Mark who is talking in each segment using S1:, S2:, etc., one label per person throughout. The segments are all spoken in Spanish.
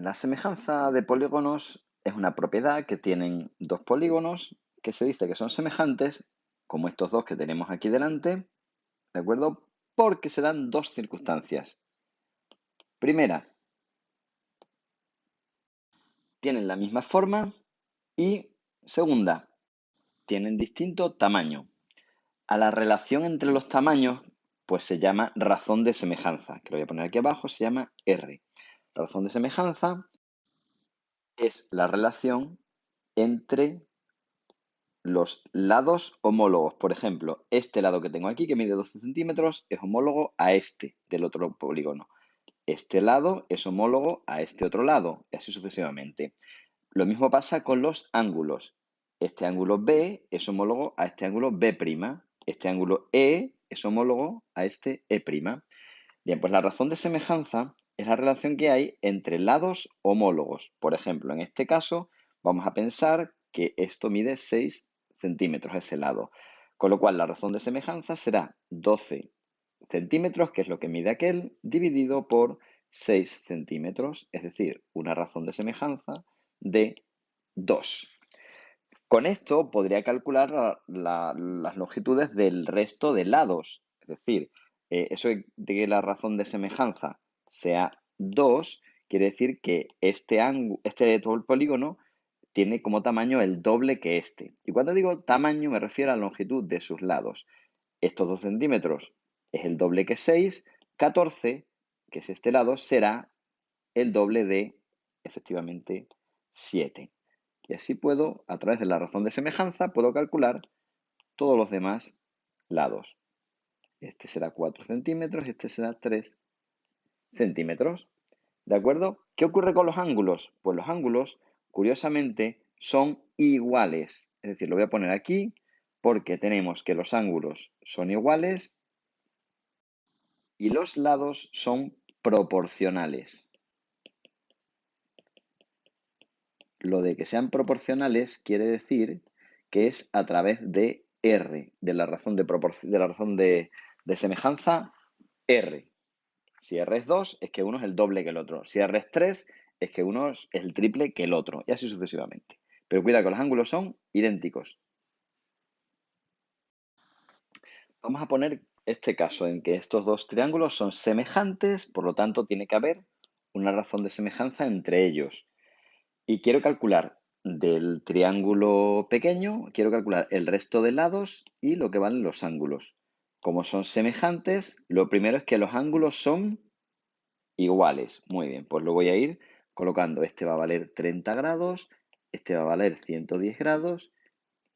S1: La semejanza de polígonos es una propiedad que tienen dos polígonos que se dice que son semejantes, como estos dos que tenemos aquí delante, ¿de acuerdo? Porque se dan dos circunstancias. Primera, tienen la misma forma y segunda, tienen distinto tamaño. A la relación entre los tamaños, pues se llama razón de semejanza, que lo voy a poner aquí abajo, se llama R. La razón de semejanza es la relación entre los lados homólogos. Por ejemplo, este lado que tengo aquí, que mide 12 centímetros, es homólogo a este del otro polígono. Este lado es homólogo a este otro lado, y así sucesivamente. Lo mismo pasa con los ángulos. Este ángulo B es homólogo a este ángulo B'. Este ángulo E es homólogo a este E'. Bien, pues la razón de semejanza es la relación que hay entre lados homólogos. Por ejemplo, en este caso, vamos a pensar que esto mide 6 centímetros, ese lado. Con lo cual, la razón de semejanza será 12 centímetros, que es lo que mide aquel, dividido por 6 centímetros, es decir, una razón de semejanza de 2. Con esto podría calcular las longitudes del resto de lados. Es decir, eso de que la razón de semejanza sea 2, quiere decir que este polígono tiene como tamaño el doble que este. Y cuando digo tamaño me refiero a la longitud de sus lados. Estos 2 centímetros es el doble que 6, 14, que es este lado, será el doble de, efectivamente, 7. Y así puedo, a través de la razón de semejanza, puedo calcular todos los demás lados. Este será 4 centímetros, este será 3 centímetros. ¿De acuerdo? ¿Qué ocurre con los ángulos? Pues los ángulos, curiosamente, son iguales. Es decir, lo voy a poner aquí porque tenemos que los ángulos son iguales y los lados son proporcionales. Lo de que sean proporcionales quiere decir que es a través de R, de la razón de semejanza R. Si R es 2, es que uno es el doble que el otro. Si R es 3, es que uno es el triple que el otro. Y así sucesivamente. Pero cuidado que los ángulos son idénticos. Vamos a poner este caso en que estos dos triángulos son semejantes, por lo tanto tiene que haber una razón de semejanza entre ellos. Y quiero calcular del triángulo pequeño, quiero calcular el resto de lados y lo que valen los ángulos. Como son semejantes, lo primero es que los ángulos son iguales. Muy bien, pues lo voy a ir colocando. Este va a valer 30 grados, este va a valer 110 grados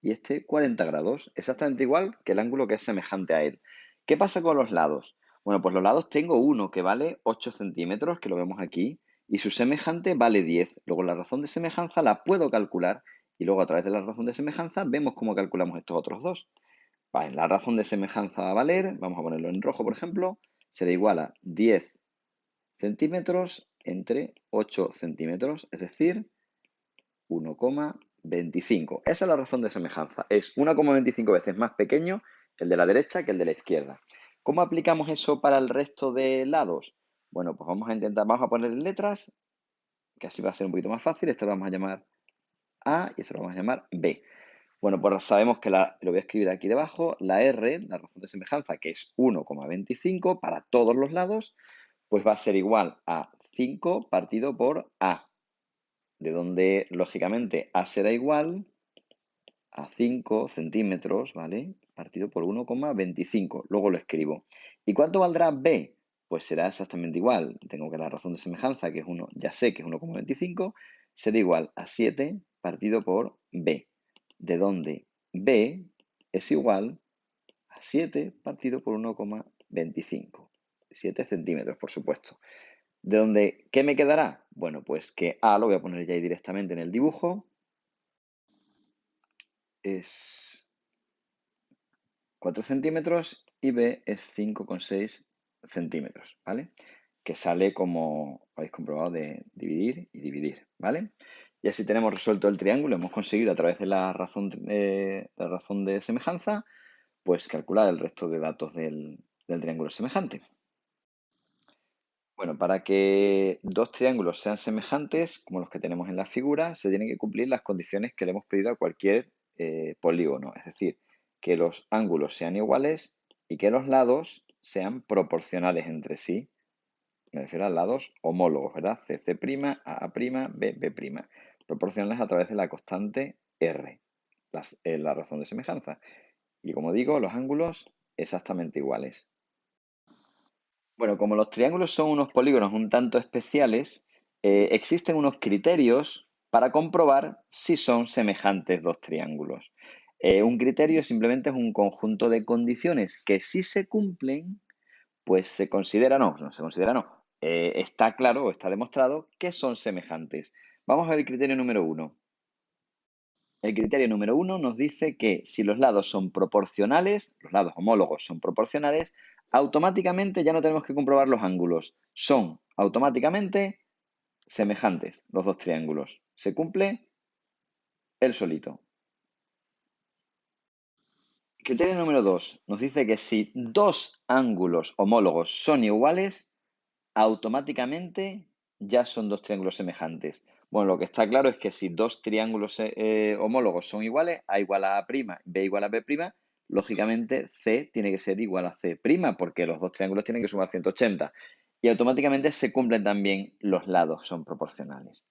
S1: y este 40 grados. Exactamente igual que el ángulo que es semejante a él. ¿Qué pasa con los lados? Bueno, pues los lados tengo uno que vale 8 centímetros, que lo vemos aquí, y su semejante vale 10. Luego la razón de semejanza la puedo calcular y luego a través de la razón de semejanza vemos cómo calculamos estos otros dos. Vale, la razón de semejanza va a valer, vamos a ponerlo en rojo por ejemplo, será igual a 10 centímetros entre 8 centímetros, es decir, 1,25. Esa es la razón de semejanza. Es 1,25 veces más pequeño el de la derecha que el de la izquierda. ¿Cómo aplicamos eso para el resto de lados? Bueno, pues vamos a poner letras, que así va a ser un poquito más fácil. Esto lo vamos a llamar A y esto lo vamos a llamar B. Bueno, pues sabemos que lo voy a escribir aquí debajo, la R, la razón de semejanza, que es 1,25 para todos los lados, pues va a ser igual a 5 partido por A, de donde, lógicamente, A será igual a 5 centímetros, ¿vale? Partido por 1,25. Luego lo escribo. ¿Y cuánto valdrá B? Pues será exactamente igual. Tengo que la razón de semejanza, que es 1, ya sé que es 1,25, será igual a 7 partido por B, de donde B es igual a 7 partido por 1,25. 7 centímetros, por supuesto. De donde, ¿qué me quedará? Bueno, pues que A lo voy a poner ya ahí directamente en el dibujo. Es 4 centímetros y B es 5,6 centímetros, ¿vale? Que sale como habéis comprobado de dividir y dividir, ¿vale? Y así tenemos resuelto el triángulo, hemos conseguido a través de la razón de semejanza, pues calcular el resto de datos del triángulo semejante. Bueno, para que dos triángulos sean semejantes, como los que tenemos en la figura, se tienen que cumplir las condiciones que le hemos pedido a cualquier polígono. Es decir, que los ángulos sean iguales y que los lados sean proporcionales entre sí. Me refiero a lados homólogos, ¿verdad? CC', AA', B'. Proporcionales a través de la constante R, la razón de semejanza. Y como digo, los ángulos exactamente iguales. Bueno, como los triángulos son unos polígonos un tanto especiales, existen unos criterios para comprobar si son semejantes dos triángulos. Un criterio simplemente es un conjunto de condiciones que si se cumplen, pues se considera, no se considera, no. Está claro o está demostrado que son semejantes. Vamos a ver el criterio número uno. El criterio número uno nos dice que si los lados son proporcionales, los lados homólogos son proporcionales, automáticamente ya no tenemos que comprobar los ángulos. Son automáticamente semejantes los dos triángulos. Se cumple el solito. Criterio número 2 nos dice que si dos ángulos homólogos son iguales, automáticamente ya son dos triángulos semejantes. Bueno, lo que está claro es que si dos triángulos homólogos son iguales, A igual a A', B igual a B', lógicamente C tiene que ser igual a C', porque los dos triángulos tienen que sumar 180. Y automáticamente se cumplen también los lados, son proporcionales.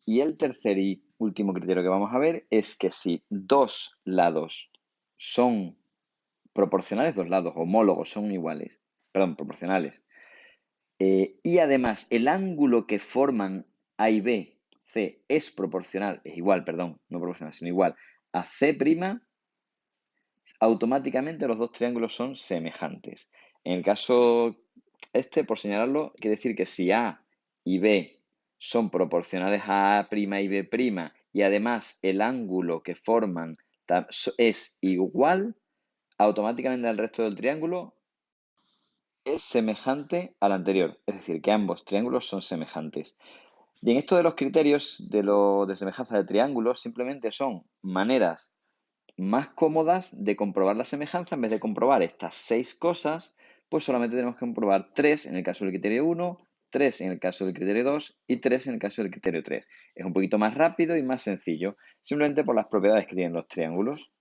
S1: Y el tercer y último criterio que vamos a ver es que si dos lados son proporcionales, dos lados homólogos son iguales, perdón, proporcionales, y además el ángulo que forman A y B, C, es proporcional, es igual, perdón, no proporcional, sino igual a C', automáticamente los dos triángulos son semejantes. En el caso este, por señalarlo, quiere decir que si A y B son proporcionales a A' y B' y además el ángulo que forman es igual, automáticamente el resto del triángulo es semejante al anterior, es decir, que ambos triángulos son semejantes. Bien, esto de los criterios de semejanza de triángulos simplemente son maneras más cómodas de comprobar la semejanza. En vez de comprobar estas 6 cosas, pues solamente tenemos que comprobar 3 en el caso del criterio 1, 3 en el caso del criterio 2 y 3 en el caso del criterio 3. Es un poquito más rápido y más sencillo, simplemente por las propiedades que tienen los triángulos.